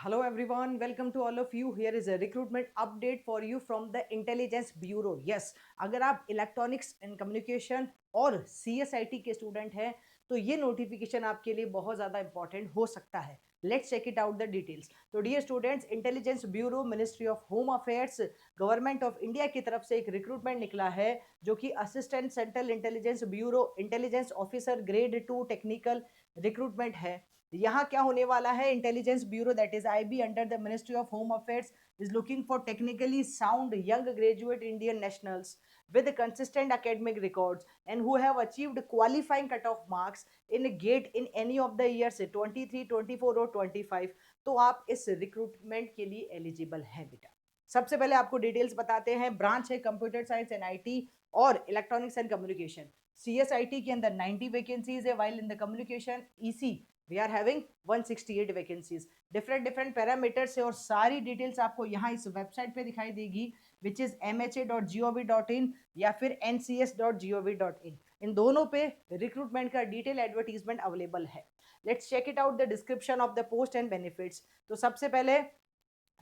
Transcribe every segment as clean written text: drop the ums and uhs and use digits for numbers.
Hello everyone, welcome to all of you. Here is a recruitment update for you from the Intelligence Bureau. Yes, अगर आप electronics and communication और CSIT के student हैं तो ये notification आपके लिए बहुत ज़्यादा इंपॉर्टेंट हो सकता है. Let's check it out the details. तो dear students, intelligence bureau, ministry of home affairs, government of India की तरफ से एक रिक्रूटमेंट निकला है जो कि assistant central intelligence bureau intelligence officer grade 2 technical recruitment है. यहाँ क्या होने वाला है? Intelligence bureau that is IB under the ministry of home affairs is looking for technically sound young graduate Indian nationals with consistent academic records and who have achieved qualifying cutoff marks in GATE in any of the years 23, 24 और 25. तो आप इस recruitment के लिए eligible हैं बेटा. सबसे पहले आपको डिटेल्स बताते हैं. ब्रांच है कंप्यूटर साइंस एंड आईटी और इलेक्ट्रॉनिक्स एंड कम्युनिकेशन. CSIT के अंदर 90 वैकेंसीज है, while in the communication EC we are having 168 vacancies. Different parameters है और सारी डिटेल्स आपको यहाँ इस वेबसाइट पे दिखाई देगी विच इज mha.gov.in या फिर ncs.gov.in. इन दोनों पे रिक्रूटमेंट का डिटेल एडवर्टीजमेंट अवेलेबल है. Let's check it out the description of the post and benefits. तो सबसे पहले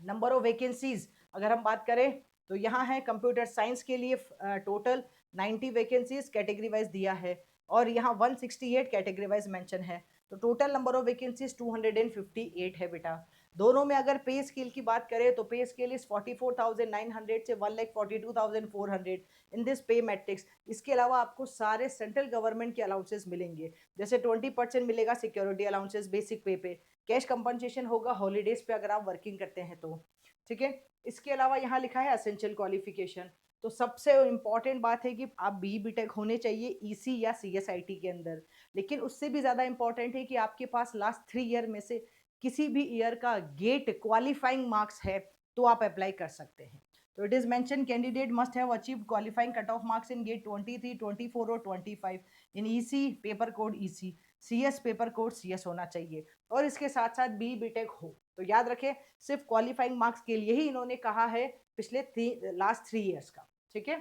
नंबर ऑफ वैकेंसीज अगर हम बात करें तो यहाँ है कंप्यूटर साइंस के लिए टोटल 90 वैकेंसीज कैटेगरी वाइज दिया है और यहाँ 168 कैटेगरी वाइज मेंशन है. तो टोटल नंबर ऑफ वैकेंसीज 258 है बेटा. दोनों में अगर पे स्केल की बात करें तो पे स्केल इज 44,900 से 1,42,400 इन दिस पे मैट्रिक्स. इसके अलावा आपको सारे सेंट्रल गवर्नमेंट के अलाउंसेस मिलेंगे. जैसे 20% मिलेगा सिक्योरिटी अलाउंसेस बेसिक पे. कैश कंपनसेशन होगा हॉलीडेज पे अगर आप वर्किंग करते हैं तो. ठीक है. इसके अलावा यहाँ लिखा है असेंशियल क्वालिफिकेशन. तो सबसे इम्पॉर्टेंट बात है कि आप BTech होने चाहिए EC या CSIT के अंदर. लेकिन उससे भी ज़्यादा इंपॉर्टेंट है कि आपके पास लास्ट 3 ईयर में से किसी भी ईयर का गेट क्वालिफाइंग मार्क्स है तो आप अप्लाई कर सकते हैं. तो it is mention candidate must have achieved qualifying cut off marks in GATE 23, 24 और 25 in EC paper code EC, CS paper code CS होना चाहिए और इसके साथ साथ BTech हो. तो याद रखें सिर्फ क्वालिफाइंग मार्क्स के लिए ही इन्होंने कहा है पिछले लास्ट 3 ईयर्स का. ठीक है.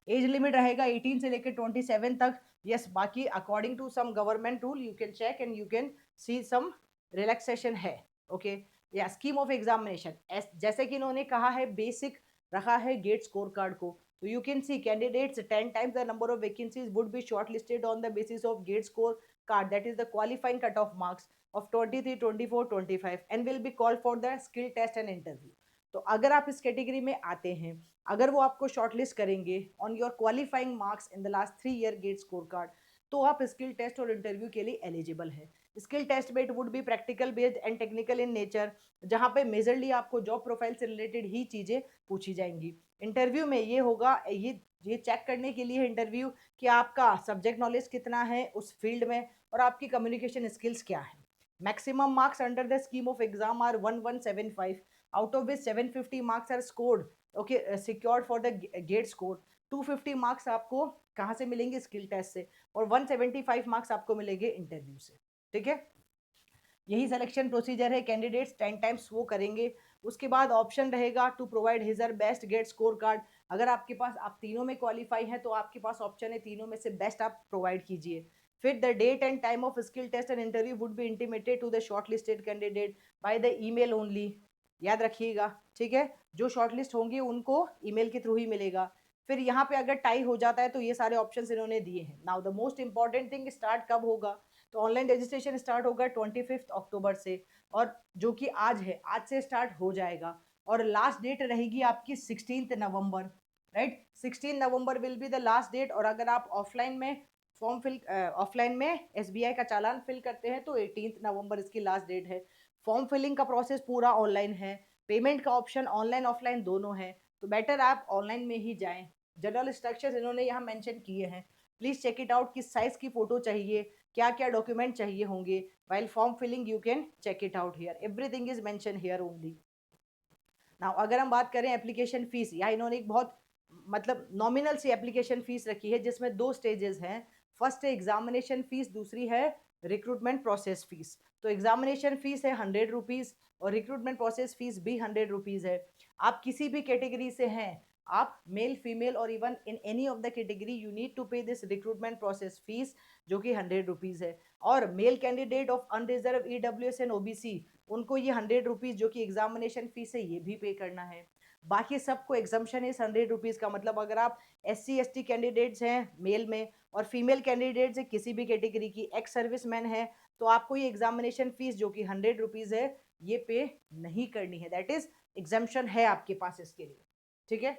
एज लिमिट रहेगा 18 से लेकर 27 तक. यस, बाकी according to some government rule you can check and you can see some relaxation है. ओके. या स्कीम ऑफ एग्जामिनेशन जैसे कि इन्होंने कहा है बेसिक रखा है गेट स्कोर कार्ड को. तो you can see candidates 10 times the number of vacancies would be shortlisted on the basis of gate score card, that is the qualifying cutoff marks of 23, 24, 25 and will be called for the skill test and interview. तो अगर आप इस category में आते हैं, अगर वो आपको शॉर्टलिस्ट करेंगे on your qualifying marks in the last 3 year GATE score card तो आप स्किल टेस्ट और इंटरव्यू के लिए एलिजिबल है. स्किल टेस्ट में it would be practical based and technical in nature, जहाँ पे मेजरली आपको जॉब प्रोफाइल से रिलेटेड ही चीज़ें पूछी जाएंगी. इंटरव्यू में ये होगा, ये चेक करने के लिए इंटरव्यू कि आपका सब्जेक्ट नॉलेज कितना है उस फील्ड में और आपकी कम्युनिकेशन स्किल्स क्या है. Maximum marks under the scheme of exam are 1175, out of which 750 marks are scored, okay, secured for the gate score. 250 marks आपको कहाँ से मिलेंगे? स्किल टेस्ट से. और 175 मार्क्स आपको मिलेंगे इंटरव्यू से. ठीक है. यही सिलेक्शन प्रोसीजर है. कैंडिडेट्स 10 टाइम्स वो करेंगे. उसके बाद ऑप्शन रहेगा to provide his her best GATE score card. अगर आपके पास आप तीनों में क्वालिफाई हैं तो आपके पास ऑप्शन है तीनों में से बेस्ट आप प्रोवाइड कीजिए. फिर the date and time of skill test and interview would be intimated to the shortlisted candidate by the email only. याद रखिएगा. ठीक है. जो शॉर्टलिस्ट होंगे उनको ईमेल के थ्रू ही मिलेगा. फिर यहाँ पे अगर टाई हो जाता है तो ये सारे ऑप्शंस इन्होंने दिए हैं. Now the most important thing, start कब होगा? तो ऑनलाइन रजिस्ट्रेशन स्टार्ट होगा 25 अक्टूबर से और जो कि आज है, आज से स्टार्ट हो जाएगा और लास्ट डेट रहेगी आपकी 16 नवंबर. Right. 16 November will be the last date. और अगर आप ऑफलाइन में फॉर्म फिल ऑफलाइन में SBI का चालान फिल करते हैं तो 18 नवंबर इसकी लास्ट डेट है. फॉर्म फिलिंग का प्रोसेस पूरा ऑनलाइन है. पेमेंट का ऑप्शन ऑनलाइन ऑफलाइन दोनों है. तो बेटर आप ऑनलाइन में ही जाएं. जनरल इंस्ट्रक्शंस इन्होंने यहाँ मेंशन किए हैं. Please check it out. किस साइज की फोटो चाहिए, क्या क्या डॉक्यूमेंट चाहिए होंगे. While form filling you can check it out here. Everything is mention here only. Now अगर हम बात करें एप्लीकेशन फीस, यहाँ इन्होंने एक बहुत मतलब नॉमिनल सी एप्लीकेशन फीस रखी है जिसमें 2 स्टेजेस हैं. फर्स्ट है एग्जामिनेशन फीस, दूसरी है रिक्रूटमेंट प्रोसेस फीस. तो एग्जामिनेशन फीस है 100 रुपीज़ और रिक्रूटमेंट प्रोसेस फीस भी 100 रुपीज़ है. आप किसी भी कैटेगरी से हैं, आप मेल फीमेल और even in any of the category you need to pay this recruitment process fees जो कि 100 रुपीज़ है. और male candidate of unreserved EWS and OBC उनको ये 100 रुपीज़ जो कि एग्जामिनेशन फीस है ये भी पे करना है। बाकी सबको एग्जम्पशन इस 100 रुपीज़ का, मतलब अगर आप SC ST कैंडिडेट्स हैं मेल में और फीमेल कैंडिडेट्स हैं किसी भी कैटेगरी की, एक्स सर्विसमैन है, तो आपको ये एग्जामिनेशन फीस जो कि 100 रुपीज़ है ये पे नहीं करनी है। दैट इज एग्जाम्पशन है आपके पास इसके लिए। ठीक है,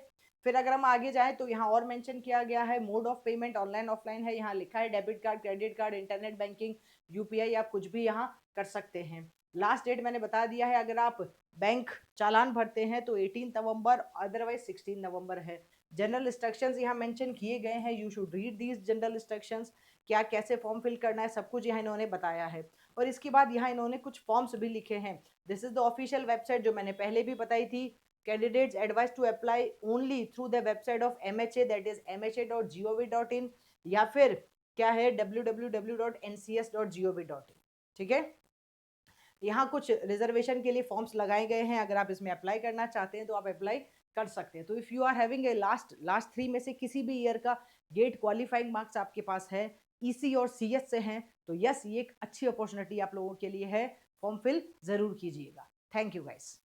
फिर अगर हम आगे जाएं तो यहाँ और मेंशन किया गया है mode of payment online offline है, यहाँ लिखा है debit card, credit card, internet banking, UPI, आप कुछ भी यहाँ कर सकते हैं। लास्ट डेट मैंने बता दिया है, अगर आप बैंक चालान भरते हैं तो 18 नवंबर, अदरवाइज 16 नवंबर है। जनरल इंस्ट्रक्शंस यहाँ मेंशन किए गए हैं, you should read these general instructions. क्या कैसे फॉर्म फिल करना है सब कुछ यहाँ इन्होंने बताया है। और इसके बाद यहाँ इन्होंने कुछ फॉर्म्स भी लिखे हैं। This is the official website जो मैंने पहले भी बताई थी। Candidates advise to apply only through the website of MHA, that is mha.gov.in, या फिर क्या है www.ncs.gov.in। ठीक है, यहाँ कुछ रिजर्वेशन के लिए फॉर्म्स लगाए गए हैं, अगर आप इसमें अप्लाई करना चाहते हैं तो आप अप्लाई कर सकते हैं। तो if you are having a last 3 में से किसी भी ईयर का गेट क्वालिफाइंग मार्क्स आपके पास है, EC और CS से हैं, तो यस ये एक अच्छी अपॉर्चुनिटी आप लोगों के लिए है, फॉर्म फिल ज़रूर कीजिएगा। Thank you guys.